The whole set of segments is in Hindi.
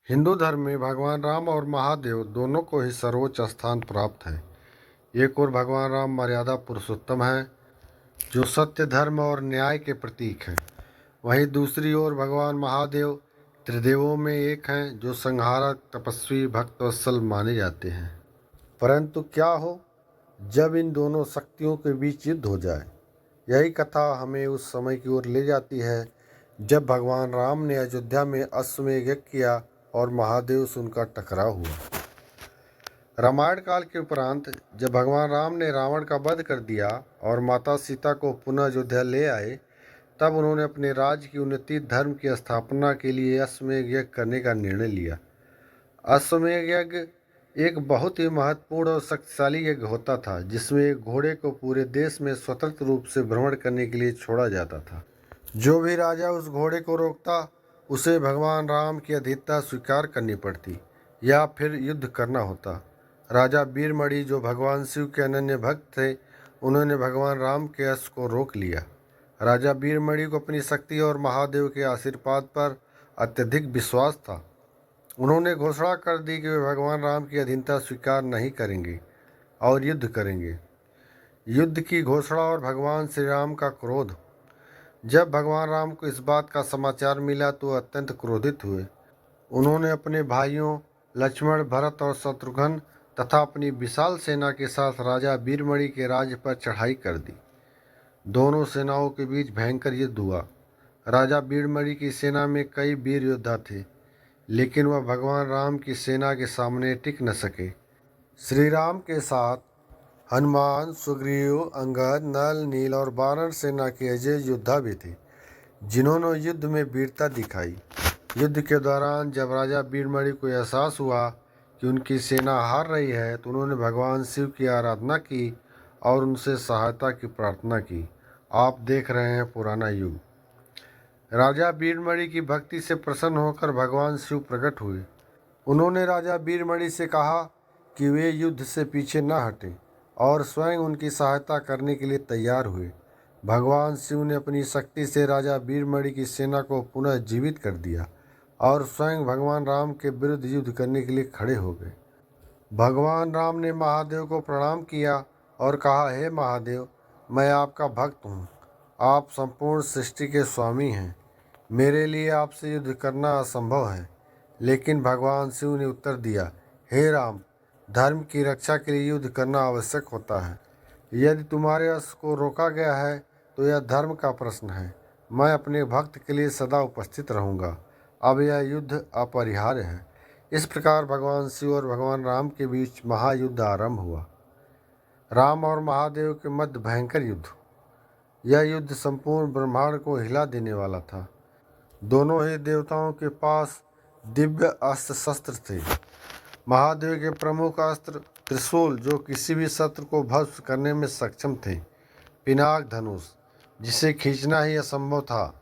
हिंदू धर्म में भगवान राम और महादेव दोनों को ही सर्वोच्च स्थान प्राप्त है। एक ओर भगवान राम मर्यादा पुरुषोत्तम हैं, जो सत्य, धर्म और न्याय के प्रतीक हैं। वहीं दूसरी ओर भगवान महादेव त्रिदेवों में एक हैं, जो संहारक, तपस्वी, भक्तवत्सल माने जाते हैं। परंतु क्या हो जब इन दोनों शक्तियों के बीच युद्ध हो जाए। यही कथा हमें उस समय की ओर ले जाती है जब भगवान राम ने अयोध्या में अश्वमेध यज्ञ किया और महादेव से उनका टकराव हुआ। रामायण काल के उपरांत जब भगवान राम ने रावण का वध कर दिया और माता सीता को पुनः अयोध्या ले आए, तब उन्होंने अपने राज्य की उन्नति, धर्म की स्थापना के लिए अश्वमेध यज्ञ करने का निर्णय लिया। अश्वमेध यज्ञ एक बहुत ही महत्वपूर्ण और शक्तिशाली यज्ञ होता था, जिसमें एक घोड़े को पूरे देश में स्वतंत्र रूप से भ्रमण करने के लिए छोड़ा जाता था। जो भी राजा उस घोड़े को रोकता, उसे भगवान राम की अधीनता स्वीकार करनी पड़ती या फिर युद्ध करना होता। राजा वीरमणि, जो भगवान शिव के अनन्य भक्त थे, उन्होंने भगवान राम के अश्व को रोक लिया। राजा वीरमणि को अपनी शक्ति और महादेव के आशीर्वाद पर अत्यधिक विश्वास था। उन्होंने घोषणा कर दी कि वे भगवान राम की अधीनता स्वीकार नहीं करेंगे और युद्ध करेंगे। युद्ध की घोषणा और भगवान श्री राम का क्रोध। जब भगवान राम को इस बात का समाचार मिला तो वह अत्यंत क्रोधित हुए। उन्होंने अपने भाइयों लक्ष्मण, भरत और शत्रुघ्न तथा अपनी विशाल सेना के साथ राजा वीरमणि के राज्य पर चढ़ाई कर दी। दोनों सेनाओं के बीच भयंकर युद्ध हुआ। राजा वीरमणि की सेना में कई वीर योद्धा थे, लेकिन वह भगवान राम की सेना के सामने टिक न सके। श्री राम के साथ हनुमान, सुग्रीव, अंगद, नल, नील और वानर सेना के अजय योद्धा भी थे, जिन्होंने युद्ध में वीरता दिखाई। युद्ध के दौरान जब राजा वीरमणि को एहसास हुआ कि उनकी सेना हार रही है, तो उन्होंने भगवान शिव की आराधना की और उनसे सहायता की प्रार्थना की। आप देख रहे हैं पुराना युग। राजा वीरमणि की भक्ति से प्रसन्न होकर भगवान शिव प्रकट हुए। उन्होंने राजा वीरमणि से कहा कि वे युद्ध से पीछे न हटें और स्वयं उनकी सहायता करने के लिए तैयार हुए। भगवान शिव ने अपनी शक्ति से राजा वीरमणि की सेना को पुनः जीवित कर दिया और स्वयं भगवान राम के विरुद्ध युद्ध करने के लिए खड़े हो गए। भगवान राम ने महादेव को प्रणाम किया और कहा, हे महादेव, मैं आपका भक्त हूँ। आप संपूर्ण सृष्टि के स्वामी हैं। मेरे लिए आपसे युद्ध करना असंभव है। लेकिन भगवान शिव ने उत्तर दिया, हे राम, धर्म की रक्षा के लिए युद्ध करना आवश्यक होता है। यदि तुम्हारे अश्व को रोका गया है तो यह धर्म का प्रश्न है। मैं अपने भक्त के लिए सदा उपस्थित रहूँगा। अब यह युद्ध अपरिहार्य है। इस प्रकार भगवान शिव और भगवान राम के बीच महायुद्ध आरंभ हुआ। राम और महादेव के मध्य भयंकर युद्ध। यह युद्ध संपूर्ण ब्रह्मांड को हिला देने वाला था। दोनों ही देवताओं के पास दिव्य अस्त्र शस्त्र थे। महादेव के प्रमुख अस्त्र त्रिशूल, जो किसी भी शत्रु को भस्म करने में सक्षम थे। पिनाक धनुष, जिसे खींचना ही असंभव था।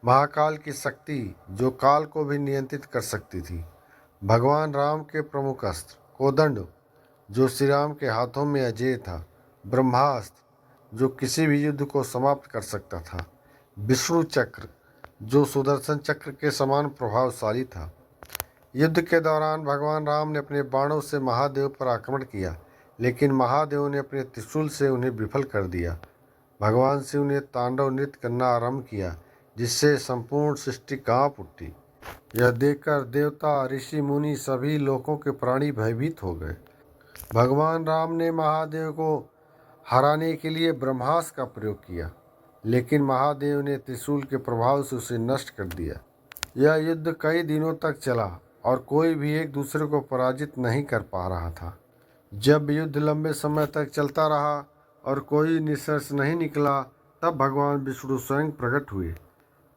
महाकाल की शक्ति, जो काल को भी नियंत्रित कर सकती थी। भगवान राम के प्रमुख अस्त्र कोदंड, जो श्री राम के हाथों में अजेय था। ब्रह्मास्त्र, जो किसी भी युद्ध को समाप्त कर सकता था। विष्णु चक्र, जो सुदर्शन चक्र के समान प्रभावशाली था। युद्ध के दौरान भगवान राम ने अपने बाणों से महादेव पर आक्रमण किया, लेकिन महादेव ने अपने त्रिशूल से उन्हें विफल कर दिया। भगवान शिव ने तांडव नृत्य करना आरंभ किया, जिससे संपूर्ण सृष्टि कांप उठी। यह देखकर देवता, ऋषि, मुनि, सभी लोगों के प्राणी भयभीत हो गए। भगवान राम ने महादेव को हराने के लिए ब्रह्मास्त्र का प्रयोग किया, लेकिन महादेव ने त्रिशूल के प्रभाव से उसे नष्ट कर दिया। यह युद्ध कई दिनों तक चला और कोई भी एक दूसरे को पराजित नहीं कर पा रहा था। जब युद्ध लंबे समय तक चलता रहा और कोई निष्कर्ष नहीं निकला, तब भगवान विष्णु स्वयं प्रकट हुए।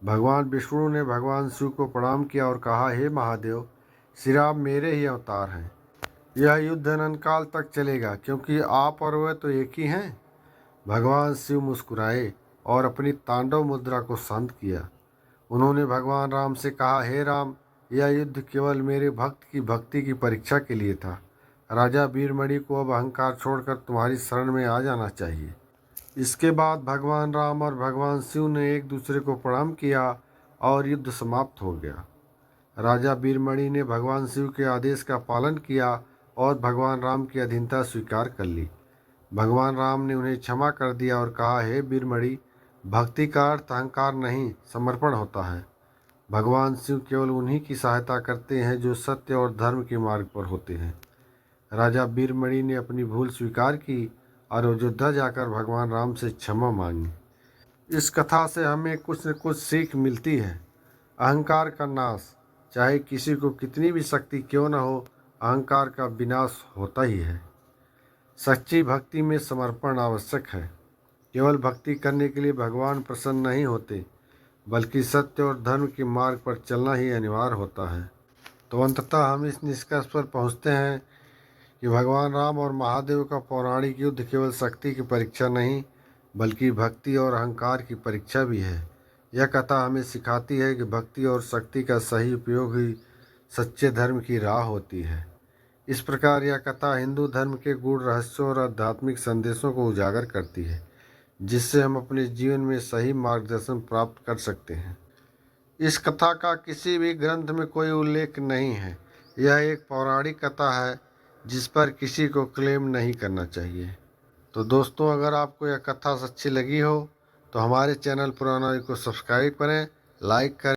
भगवान विष्णु ने भगवान शिव को प्रणाम किया और कहा, हे महादेव, श्री राम मेरे ही अवतार हैं। यह युद्ध अनंतकाल तक चलेगा, क्योंकि आप और वह तो एक ही हैं। भगवान शिव मुस्कुराए और अपनी तांडव मुद्रा को शांत किया। उन्होंने भगवान राम से कहा, हे राम, यह युद्ध केवल मेरे भक्त की भक्ति की परीक्षा के लिए था। राजा वीरमणि को अब अहंकार छोड़कर तुम्हारी शरण में आ जाना चाहिए। इसके बाद भगवान राम और भगवान शिव ने एक दूसरे को प्रणाम किया और युद्ध समाप्त हो गया। राजा वीरमणि ने भगवान शिव के आदेश का पालन किया और भगवान राम की अधीनता स्वीकार कर ली। भगवान राम ने उन्हें क्षमा कर दिया और कहा, हे वीरमणि, भक्ति का अर्थ अहंकार नहीं, समर्पण होता है। भगवान शिव केवल उन्हीं की सहायता करते हैं जो सत्य और धर्म के मार्ग पर होते हैं। राजा वीरमणि ने अपनी भूल स्वीकार की और अयोध्या जाकर भगवान राम से क्षमा मांगी। इस कथा से हमें कुछ न कुछ सीख मिलती है। अहंकार का नाश, चाहे किसी को कितनी भी शक्ति क्यों न हो, अहंकार का विनाश होता ही है। सच्ची भक्ति में समर्पण आवश्यक है। केवल भक्ति करने के लिए भगवान प्रसन्न नहीं होते, बल्कि सत्य और धर्म के मार्ग पर चलना ही अनिवार्य होता है। तो अंततः हम इस निष्कर्ष पर पहुँचते हैं कि भगवान राम और महादेव का पौराणिक युद्ध केवल शक्ति की परीक्षा नहीं, बल्कि भक्ति और अहंकार की परीक्षा भी है। यह कथा हमें सिखाती है कि भक्ति और शक्ति का सही उपयोग ही सच्चे धर्म की राह होती है। इस प्रकार यह कथा हिंदू धर्म के गूढ़ रहस्यों और आध्यात्मिक संदेशों को उजागर करती है, जिससे हम अपने जीवन में सही मार्गदर्शन प्राप्त कर सकते हैं। इस कथा का किसी भी ग्रंथ में कोई उल्लेख नहीं है। यह एक पौराणिक कथा है जिस पर किसी को क्लेम नहीं करना चाहिए। तो दोस्तों, अगर आपको यह कथा अच्छी लगी हो तो हमारे चैनल पुराना को सब्सक्राइब करें, लाइक करें।